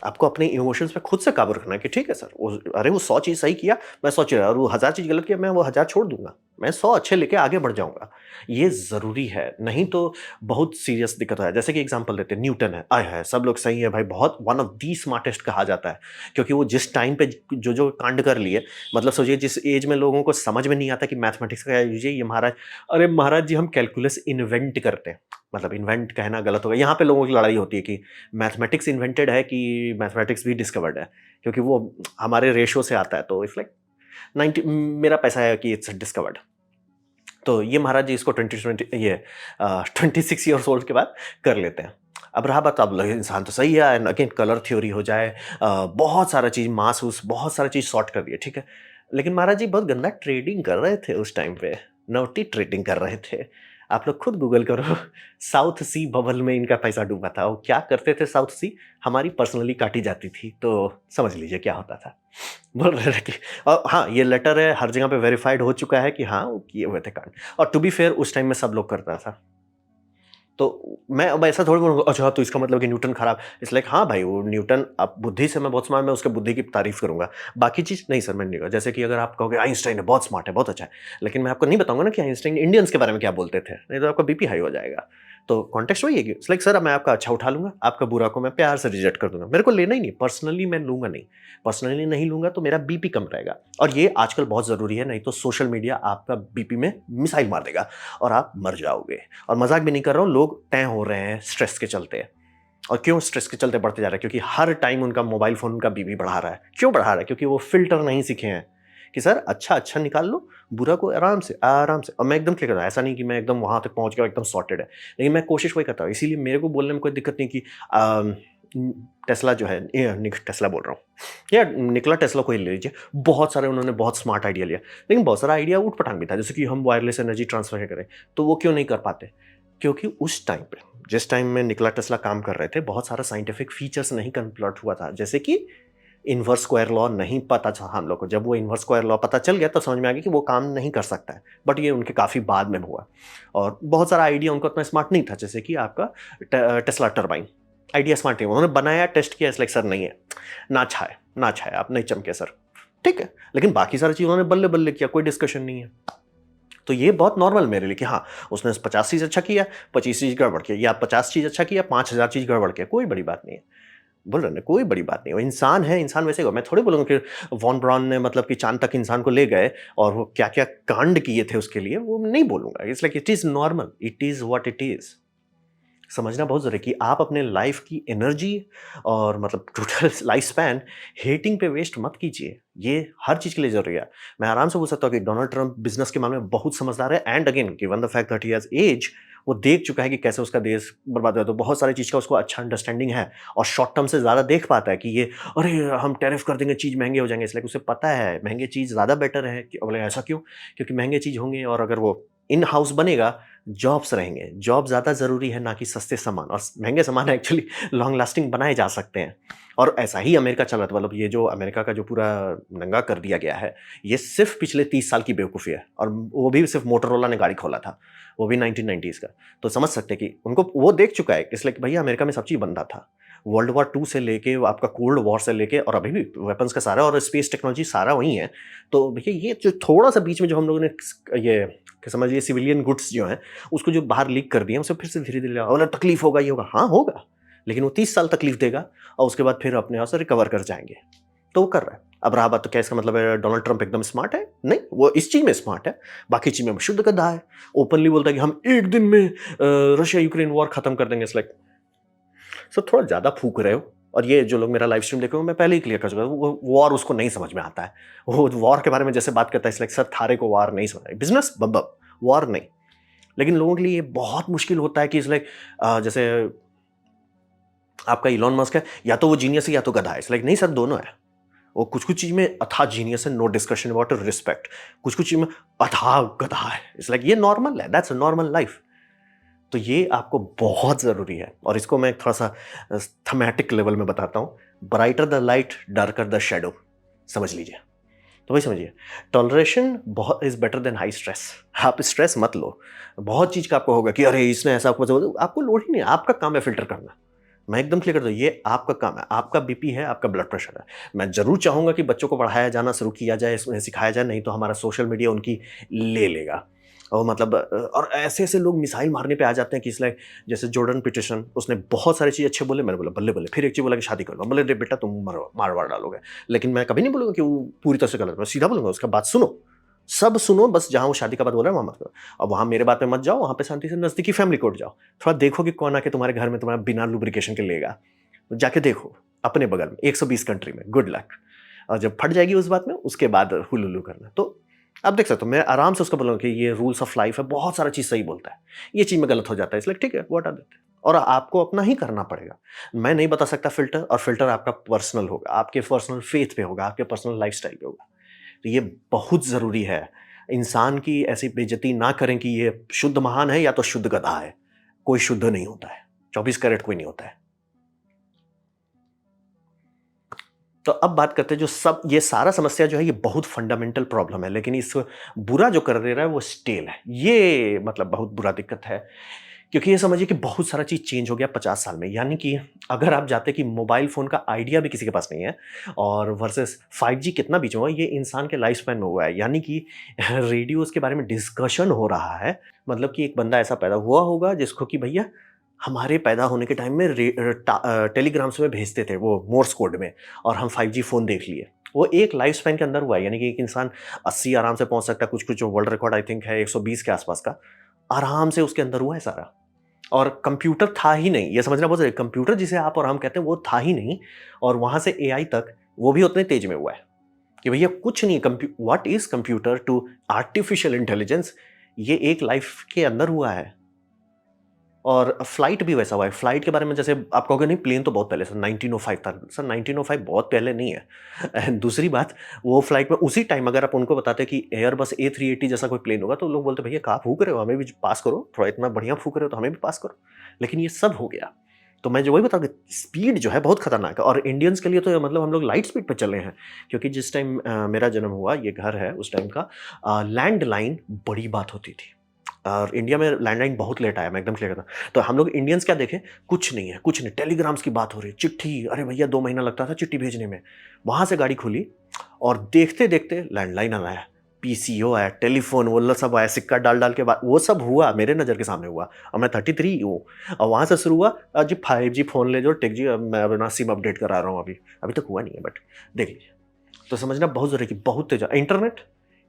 आपको अपने इमोशंस पे खुद से काबू रखना है कि ठीक है सर, अरे वो 100 चीज़ सही किया, मैं 100 चीज़, और वो 1000 चीज़ गलत किया, मैं वो 1000 छोड़ दूँगा। मैं 100 अच्छे लेके आगे बढ़ जाऊँगा। ये ज़रूरी है, नहीं तो बहुत सीरियस दिक्कत है। जैसे कि एग्ज़ाम्पल देते हैं, न्यूटन है, आय हाय! सब लोग सही है भाई, बहुत वन ऑफ द स्मार्टेस्ट कहा जाता है। क्योंकि वो जिस टाइम पे जो कांड कर लिए, मतलब सोचिए जिस एज में लोगों को समझ में नहीं आता कि मैथमेटिक्स का क्या यूज़ है, ये महाराज, अरे महाराज जी हम कैलकुलस इन्वेंट करते हैं। मतलब इन्वेंट कहना गलत होगा। यहाँ पे लोगों की लड़ाई होती है कि मैथमेटिक्स इन्वेंटेड है कि मैथमेटिक्स भी डिस्कवर्ड है, क्योंकि वो हमारे रेशियो से आता है। तो इट्स लाइक 90, मेरा पैसा है कि इट्स डिस्कवर्ड। तो ये महाराज जी इसको 26 ईयर्स ओल्ड के बाद कर लेते हैं। अब रहा बात, अब इंसान तो सही है, एंड अगेन कलर थ्योरी हो जाए, बहुत सारा चीज़ मास उस बहुत सारा चीज़ सॉर्ट कर दिया, ठीक है। लेकिन महाराज जी बहुत गंदा ट्रेडिंग कर रहे थे उस टाइम पे, नौटी ट्रेडिंग कर रहे थे। आप लोग खुद गूगल करो, साउथ सी बबल में इनका पैसा डूबा था। वो क्या करते थे साउथ सी, हमारी पर्सनली काटी जाती थी, तो समझ लीजिए क्या होता था। बोल रहे थे कि, और हाँ ये लेटर है हर जगह पे वेरीफाइड हो चुका है कि हाँ वो किए हुए थे कांड। और टू बी फेयर उस टाइम में सब लोग करता था। तो मैं अब ऐसा थोड़ी बोलूँगा अच्छा तो इसका मतलब कि न्यूटन खराब, इट्स लाइक हाँ भाई वो न्यूटन अब बुद्धि से मैं बहुत स्मार्ट, मैं उसके बुद्धि की तारीफ़ करूँगा। बाकी चीज़ नहीं सर मैं नहीं करूँगा। जैसे कि अगर आप कहोगे आइंस्टाइन है बहुत स्मार्ट है, बहुत अच्छा है। लेकिन मैं आपको नहीं बताऊँगा ना कि आइंस्टाइन इंडियंस के बारे में क्या बोलते थे, नहीं तो आपका बीपी हाई हो जाएगा। तो कॉन्टेक्स्ट वही है कि इट्स लाइक सर मैं आपका अच्छा उठा लूँगा, आपका बुरा को मैं प्यार से रिजेक्ट कर दूँगा। मेरे को लेना ही नहीं, पर्सनली मैं लूँगा नहीं। पर्सनली नहीं लूँगा तो मेरा बीपी कम रहेगा और ये आजकल बहुत ज़रूरी है, नहीं तो सोशल मीडिया आपका बीपी में मिसाइल मार देगा और आप मर जाओगे। और मज़ाक भी नहीं कर रहा हूँ, लोग तय हो रहे हैं स्ट्रेस के चलते। और क्यों स्ट्रेस के चलते बढ़ते जा रहा है? क्योंकि हर टाइम उनका मोबाइल फ़ोन उनका बीपी बढ़ा रहा है। क्यों बढ़ा रहा है? क्योंकि वो फ़िल्टर नहीं सीखे हैं कि सर अच्छा निकाल लो, बुरा को आराम से और मैं एकदम क्लियर करता हूँ। ऐसा नहीं कि मैं एकदम वहाँ तक पहुँच गया एकदम सॉर्टेड है। लेकिन मैं कोशिश वही करता हूँ। इसीलिए मेरे को बोलने में कोई दिक्कत नहीं कि टेस्ला जो है टेस्ला बोल रहा हूँ या निकोला टेस्ला को ही ले लीजिए। बहुत सारे उन्होंने बहुत स्मार्ट आइडिया लिया। लेकिन बहुत सारा आइडिया ऊट-पटांग भी था। जैसे कि हम वायरलेस एनर्जी ट्रांसफ़र करें, तो वो क्यों नहीं कर पाते? क्योंकि उस टाइम पे जिस टाइम में निकोला टेस्ला काम कर रहे थे, बहुत सारा साइंटिफिक फीचर्स नहीं कन्वर्ट हुआ था। जैसे कि इनवर्स स्क्वायर लॉ नहीं पता था हम लोग को। जब वो इनवर्स स्क्वायर लॉ पता चल गया तो समझ में आ गया कि वो काम नहीं कर सकता है। बट ये उनके काफ़ी बाद में हुआ और बहुत सारा आइडिया उनको उतना स्मार्ट नहीं था। जैसे कि आपका टेस्ला टरबाइन आइडिया स्मार्ट नहीं, उन्होंने बनाया, टेस्ट किया, इट्स लाइक सर नहीं है, ना अच्छा है, आप नहीं चमके सर, ठीक है। लेकिन बाकी सारी चीज़ उन्होंने बल्ले-बल्ले किया, कोई डिस्कशन नहीं है। तो ये बहुत नॉर्मल मेरे लिए कि हाँ, उसने 50 चीज़ अच्छा किया, 25 चीज़ गड़बड़ किया, या 50 चीज़ अच्छा किया, 5000 चीज़ गड़बड़ किया, कोई बड़ी बात नहीं है। बोल रहे हैं ना, कोई बड़ी बात नहीं है, वो इंसान है, इंसान वैसे ही होगा। मैं थोड़ी बोलूँगा कि वॉन ब्राउन ने मतलब कि चाँद तक इंसान को ले गए और वो क्या-क्या कांड किए थे उसके लिए, वो नहीं बोलूँगा। It's like it is normal, it is what it is. समझना बहुत ज़रूरी है कि आप अपने लाइफ की एनर्जी और मतलब टोटल लाइफ स्पैन हेटिंग पे वेस्ट मत कीजिए। ये हर चीज़ के लिए ज़रूरी है। मैं आराम से बोल सकता हूँ कि डोनाल्ड ट्रंप बिज़नेस के मामले में बहुत समझदार है and again given the fact that he has age, वो देख चुका है कि कैसे उसका देश बर्बाद हुआ। तो बहुत सारी चीज़ का उसको अच्छा अंडरस्टैंडिंग है और शॉर्ट टर्म से ज़्यादा देख पाता है कि ये अरे! हम टैरिफ कर देंगे, चीज़ महँगे हो जाएँगे। इसलिए उसे पता है महँगे चीज़ ज़्यादा बेटर है कि बोले ऐसा क्यों? क्योंकि महँगे चीज़ होंगे और अगर वो इन हाउस बनेगा, जॉब्स रहेंगे। जॉब ज़्यादा ज़रूरी है ना कि सस्ते सामान, और महँगे सामान एक्चुअली लॉन्ग लास्टिंग बनाए जा सकते हैं। और ऐसा ही अमेरिका चल रहा था, मतलब ये जो अमेरिका का जो पूरा नंगा कर दिया गया है, ये सिर्फ़ पिछले 30 साल की बेवकूफ़ी है और वो भी सिर्फ़ मोटोरोला ने गाड़ी खोला था, वो भी 1990s का। तो समझ सकते हैं कि उनको वो देख चुका है इसलिए कि भैया अमेरिका में सब चीज़ बनता था। वर्ल्ड वॉर 2 से लेके आपका कोल्ड वॉर से लेके और अभी भी वेपन्स का सारा और स्पेस टेक्नोलॉजी सारा वही है। तो भैया ये जो थोड़ा-सा बीच में जो हम लोगों ने ये कि समझिए सिविलियन गुड्स जो हैं, उसको जो बाहर लीक कर दिए, उसे फिर से धीरे-धीरे बोला तकलीफ होगा, ये होगा। हाँ, होगा, लेकिन वो 30 साल तकलीफ देगा और उसके बाद फिर अपने आप से रिकवर कर जाएँगे। तो वो कर रहा है। अब रहा बात तो क्या इसका मतलब है डोनाल्ड ट्रंप एकदम स्मार्ट है? नहीं, वो इस चीज़ में स्मार्ट है, बाकी चीज़ में वो शुद्ध गधा है। ओपनली बोलता है कि हम 1 दिन में रशिया-यूक्रेन वॉर खत्म कर देंगे। इट्स लाइक सर थोड़ा ज़्यादा फूँक रहे हो। और ये जो लोग मेरा लाइव स्ट्रीम देख रहे हो, मैं पहले ही क्लियर कर चुका हूँ, वो वॉर उसको नहीं समझ में आता है। वो वॉर के बारे में जैसे बात करता है, इट्स लाइक सर थारे को वॉर नहीं समझ, बिज़नेस बब्बब, वॉर नहीं। लेकिन लोगों के लिए ये बहुत मुश्किल होता है कि इट्स लाइक जैसे आपका इलॉन मस्क है, या तो वो जीनियस है या तो गधा है। इट्स लाइक नहीं सर दोनों है। वो कुछ-कुछ चीज़ में अथाह जीनियस है, नो डिस्कशन अबाउट रिस्पेक्ट। कुछ-कुछ चीज़ में अथाह गधा है। इट्स लाइक ये नॉर्मल है, दैट्स अ नॉर्मल लाइफ। तो ये आपको बहुत ज़रूरी है और इसको मैं थोड़ा-सा थीमेटिक लेवल में बताता हूँ। Brighter the light, darker the shadow, समझ लीजिए। तो वही समझिए, टॉलरेशन बहुत is better than high stress. आप स्ट्रेस मत लो। बहुत चीज़ का आपको होगा कि अरे! इसने ऐसा आपको लोड ही नहीं है, आपका काम है फ़िल्टर करना। मैं एकदम क्लियर कर दूँ, ये आपका काम है, आपका बीपी है, आपका ब्लड प्रेशर है। मैं ज़रूर चाहूँगा कि बच्चों को पढ़ाया जाना शुरू किया जाए, उन्हें सिखाया जाए, नहीं तो हमारा सोशल मीडिया उनकी ले लेगा। और मतलब और ऐसे-ऐसे लोग मिसाइल मारने पे आ जाते हैं कि इसलिए जैसे जॉर्डन पीटरसन, उसने बहुत सारी चीज़ अच्छे बोले, मैंने बोला बल्ले-बल्ले। फिर एक चीज़ बोला कि शादी कर लो, बोले रे बेटा तुम मार-वार डालोगे। लेकिन मैं कभी नहीं बोलूँगा कि वो पूरी तरह से गलत है, मैं सीधा बोलूँगा उसका बात सुनो। सब सुनो, बस जहाँ वो शादी का बात बोल रहा है वहाँ मत करो। और वहाँ मेरे बात में मत जाओ, वहाँ पे शांति से नज़दीकी फैमिली कोर्ट जाओ। थोड़ा देखो कि कौन आके तुम्हारे घर में तुम्हारा बिना लुब्रिकेशन के लेगा। जाके देखो, अपने बगल में 120 कंट्री में, गुड लक। और जब फट जाएगी उस बात में, उसके बाद हुलुलु करना। तो आप देख सकते हो, मैं आराम से उसको बोलूँगा कि ये रूल्स ऑफ लाइफ है, बहुत सारा चीज़ सही बोलता है। ये चीज़ में गलत हो जाता है, इसलिए ठीक है, वो हटा देते हैं। और आपको अपना ही करना पड़ेगा। मैं नहीं बता सकता फ़िल्टर, और फ़िल्टर आपका पर्सनल होगा, आपके पर्सनल फ़ेथ पे होगा, आपके पर्सनल लाइफ़स्टाइल पे होगा। तो ये बहुत ज़रूरी है। इंसान की ऐसी बेइज़्ज़ती ना करें कि ये शुद्ध महान है या तो शुद्ध गधा है। कोई शुद्ध नहीं होता है। 24 कैरेट कोई नहीं होता है। तो अब बात करते हैं जो सब ये सारा समस्या जो है ये बहुत फंडामेंटल प्रॉब्लम है, लेकिन इस बुरा जो कर दे रहा है वो स्टेल है। ये मतलब बहुत बुरा दिक्कत है क्योंकि ये समझिए कि बहुत सारा चीज़ चेंज हो गया 50 साल में। यानी कि अगर आप जानते हैं कि मोबाइल फ़ोन का आइडिया भी किसी के पास नहीं है और वर्सेस 5G कितना बीच में हुआ, ये इंसान के लाइफ स्पैन में हुआ है। यानी कि रेडियोज़ के बारे में डिस्कशन हो रहा है। मतलब कि एक बंदा ऐसा पैदा हुआ होगा जिसको कि भैया हमारे पैदा होने के टाइम में टेलीग्राम्स में भेजते थे वो मोर्स कोड में, और हम 5G फ़ोन देख लिए। वो एक लाइफ स्पैन के अंदर हुआ है। यानी कि एक इंसान 80 आराम से पहुँच सकता है, कुछ-कुछ वर्ल्ड रिकॉर्ड आई थिंक है 120 के आस-पास का। आराम से उसके अंदर हुआ है सारा। और कंप्यूटर था ही नहीं, ये समझना बहुत ज़रूरी है। कंप्यूटर जिसे आप और हम कहते हैं वो था ही नहीं, और वहाँ से एआई तक वो भी उतने तेज़ में हुआ है कि भैया कुछ नहीं। What is computer to artificial intelligence, ये एक लाइफ के अंदर हुआ है। और फ्लाइट भी वैसा हुआ है। फ्लाइट के बारे में जैसे आप कहोगे नहीं, प्लेन तो बहुत पहले सर 1905 था। सर 1905 बहुत पहले नहीं है। दूसरी बात, वो फ्लाइट में उसी टाइम अगर आप उनको बताते कि एयरबस A380 जैसा कोई प्लेन होगा तो लोग बोलते भैया कहाँ फूँक रहे हो, हमें भी पास करो, थोड़ा इतना बढ़िया फूँक रहे हो तो हमें भी पास करो। लेकिन ये सब हो गया। तो मैं जो वही बता रहा हूँ, स्पीड जो है बहुत खतरनाक है, और इंडियंस के लिए तो मतलब हम लोग लाइट स्पीड पे चल रहे हैं। क्योंकि जिस टाइम मेरा जन्म हुआ, ये घर है उस टाइम का, लैंडलाइन बड़ी बात होती थी। और इंडिया में लैंडलाइन बहुत लेट आया, मैं एकदम क्लियर करता हूँ। तो हम लोग इंडियंस क्या देखें, कुछ नहीं है, कुछ नहीं। टेलीग्राम्स की बात हो रही है, चिट्ठी, अरे भैया 2 महीना लगता था चिट्ठी भेजने में। वहाँ से गाड़ी खुली और देखते-देखते लैंडलाइन आया, पीसीओ आया, टेलीफ़ोन वो सब आया, सिक्का डाल-डाल के वो सब हुआ, मेरे नज़र के सामने हुआ। और मैं 33 हूँ, और वहाँ से शुरू हुआ जी 5G फ़ोन ले जो, टेक जी, अब मैं अपना सिम अपडेट करा रहा हूँ अभी। अभी तक हुआ नहीं है, बट देख लीजिए। तो समझना बहुत ज़रूरी है कि बहुत तेज़ internet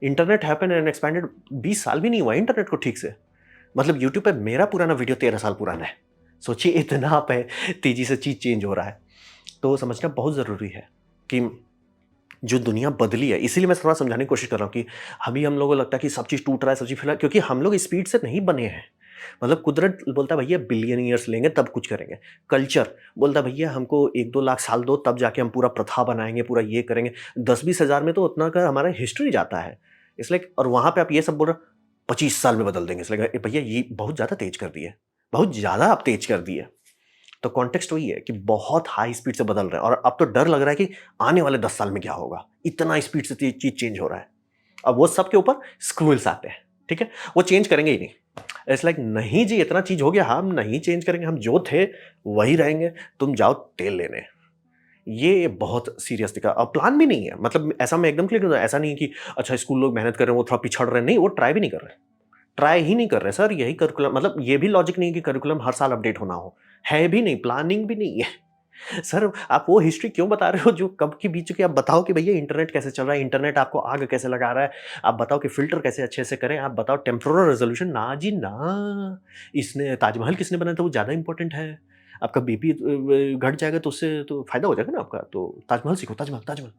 internet happen and expanded. 20 साल भी नहीं हुआ इंटरनेट को ठीक से। मतलब यूट्यूब पे मेरा पुराना वीडियो 13 साल पुराना है। सोचिए इतना पे तेज़ी से चीज़ चेंज हो रहा है। तो समझना बहुत ज़रूरी है कि जो दुनिया बदली है, इसीलिए मैं थोड़ा समझाने की कोशिश कर रहा हूँ कि अभी हम लोगों को लगता है कि सब चीज़ टूट रहा है, सब चीज़ फैला, क्योंकि हम लोग स्पीड से नहीं बने हैं। मतलब कुदरत बोलता है भैया बिलियन ईयर्स लेंगे तब कुछ करेंगे। कल्चर बोलता है भैया हमको 1-2 लाख साल दो तब जाके हम पूरा प्रथा बनाएँगे, पूरा ये करेंगे। 10-20 हज़ार में तो उतना का हमारा हिस्ट्री जाता है। इट्स लाइक, और वहाँ पे आप ये सब बोल रहे हो 25 साल में बदल देंगे। इट्स लाइक भैया ये बहुत ज़्यादा तेज़ कर दिए। बहुत ज़्यादा आप तेज़ कर दिए। तो कॉन्टेक्स्ट वही है कि बहुत हाई स्पीड से बदल रहे हैं, और अब तो डर लग रहा है कि आने वाले 10 साल में क्या होगा? इतना स्पीड से चीज़ चेंज हो रहा है। अब वो सब के ऊपर स्क्रूल्स आते हैं, ठीक है? वो चेंज करेंगे ही नहीं। इट्स लाइक नहीं जी इतना चीज़ हो गया, हम नहीं चेंज करेंगे, हम जो थे वही रहेंगे, तुम जाओ तेल लेने। ये बहुत सीरियस दिखा, और प्लान भी नहीं है। मतलब ऐसा मैं एकदम क्लियर कर दूँ, ऐसा नहीं है कि अच्छा स्कूल लोग मेहनत कर रहे हैं, वो थोड़ा पिछड़ रहे हैं, नहीं वो ट्राई भी नहीं कर रहे। ट्राई ही नहीं कर रहे सर, यही करिकुलम, मतलब ये भी लॉजिक नहीं है कि करिकुलम हर साल अपडेट होना हो। है भी नहीं, प्लानिंग भी नहीं है। सर आप वो हिस्ट्री क्यों बता रहे हो जो कब की बीत चुकी है? आप बताओ कि भैया इंटरनेट कैसे चल रहा है, इंटरनेट आपको आग कैसे लगा रहा है, आप बताओ कि फ़िल्टर कैसे अच्छे से करें, आप बताओ टेम्पोरल रेज़ोल्यूशन, ना जी ना। इसने ताजमहल किसने बनाया था वो ज़्यादा इम्पोर्टेंट है। आपका बीपी घट जाएगा तो उससे तो फ़ायदा हो जाएगा ना आपका, तो ताजमहल सीखो, ताजमहल, ताजमहल।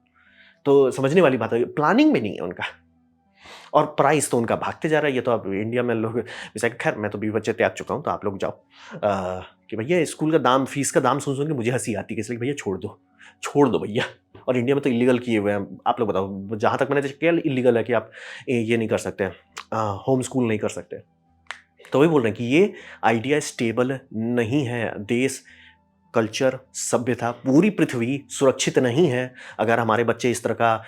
तो समझने वाली बात है, प्लानिंग में नहीं है उनका। और प्राइस तो उनका भागते जा रहा है। ये तो अब इंडिया में लोग जैसे, खैर मैं तो बीवी बच्चे त्याग चुका हूँ, तो आप लोग जाओ। कि भैया स्कूल का दाम, फीस का दाम सुन के मुझे हँसी आती है, इसलिए भैया छोड़ दो भैया। और इंडिया में तो इलीगल किए हुए हैं। आप लोग बताओ, जहाँ तक मैंने देखा इलीगल है कि आप ये नहीं कर सकते, होम स्कूल नहीं कर सकते। तो वही बोल रहे हैं कि ये आइडिया स्टेबल नहीं है। देश, कल्चर, सभ्यता, पूरी पृथ्वी सुरक्षित नहीं है अगर हमारे बच्चे इस तरह का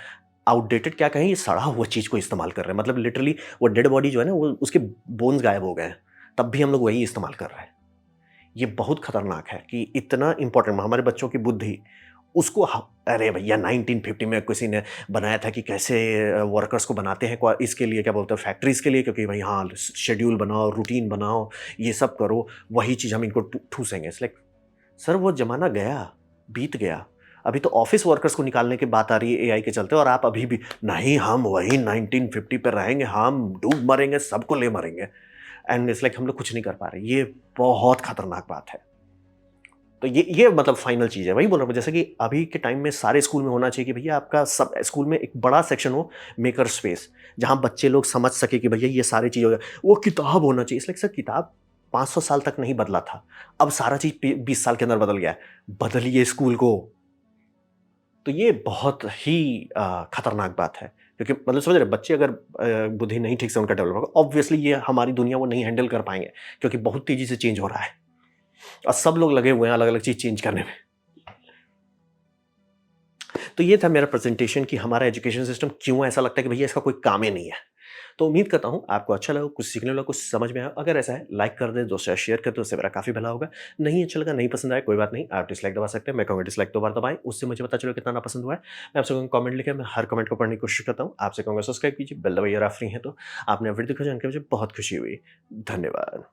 आउटडेटेड, क्या कहें, ये सड़ा हुआ चीज़ को इस्तेमाल कर रहे हैं। मतलब लिटरली वो डेड बॉडी जो है ना, वो उसके बोन्स गायब हो गए हैं, तब भी हम लोग वही इस्तेमाल कर रहे हैं। ये बहुत खतरनाक है कि इतना इम्पोर्टेंट हमारे बच्चों की बुद्धि, उसको अरे भैया 1950 में किसी ने बनाया था कि कैसे वर्कर्स को बनाते हैं, इसके लिए क्या बोलते हैं, फैक्ट्रीज़ के लिए, क्योंकि भाई हाँ शेड्यूल बनाओ, रूटीन बनाओ, ये सब करो, वही चीज़ हम इनको ठूसेंगे। इट्स लाइक सर वो ज़माना गया, बीत गया। अभी तो ऑफ़िस वर्कर्स को निकालने की बात आ रही है एआई के चलते, और आप अभी भी नहीं हम वही 1950 पे रहेंगे, हम डूब मरेंगे, सबको ले मरेंगे। एंड इट्स लाइक हम लोग कुछ नहीं कर पा रहे। ये बहुत खतरनाक बात है। तो ये मतलब फाइनल चीज़ है। वही बोल रहा हूँ जैसे कि अभी के टाइम में सारे स्कूल में होना चाहिए कि भैया आपका सब स्कूल में एक बड़ा सेक्शन हो मेकर स्पेस, जहाँ बच्चे लोग समझ सके कि भैया ये सारी चीज़ हो गया। वो किताब होना चाहिए। इसलिए सर किताब 500 साल तक नहीं बदला था। अब सारा चीज़ 20 साल के अंदर बदल गया है। बदलिए स्कूल को। तो ये बहुत ही खतरनाक बात है, क्योंकि मतलब समझ रहे बच्चे अगर बुद्धि नहीं ठीक से उनका डेवलप होगा, ऑब्वियसली ये हमारी दुनिया वो नहीं हैंडल कर पाएंगे, क्योंकि बहुत तेजी से चेंज हो रहा है और सब लोग लगे हुए हैं अलग अलग चीज चेंज करने में। तो ये था मेरा प्रेजेंटेशन कि हमारा एजुकेशन सिस्टम क्यों ऐसा लगता है कि भैया इसका कोई काम ही नहीं है। तो उम्मीद करता हूँ आपको अच्छा लगा, कुछ सीखने लगा, कुछ समझ में आया। अगर ऐसा है लाइक कर दें, दोस्तों से शेयर कर दें, उससे मेरा काफ़ी भला होगा। नहीं अच्छा लगा, नहीं पसंद आया, कोई बात नहीं, आप डिसलाइक दबा सकते हैं। मैं कहूँगा डिसलाइक 2 बार दबाएँ, उससे मुझे पता चलेगा कितना नापसंद हुआ है। मैं आपसे कहूँगा कमेंट लिखें, मैं हर कमेंट को पढ़ने की कोशिश करता हूँ। आपसे कहूँगा सब्सक्राइब कीजिए, बेल दबाइए अगर आप फ्री हैं तो। आपने वीडियो देखा जान के मुझे बहुत खुशी हुई। धन्यवाद।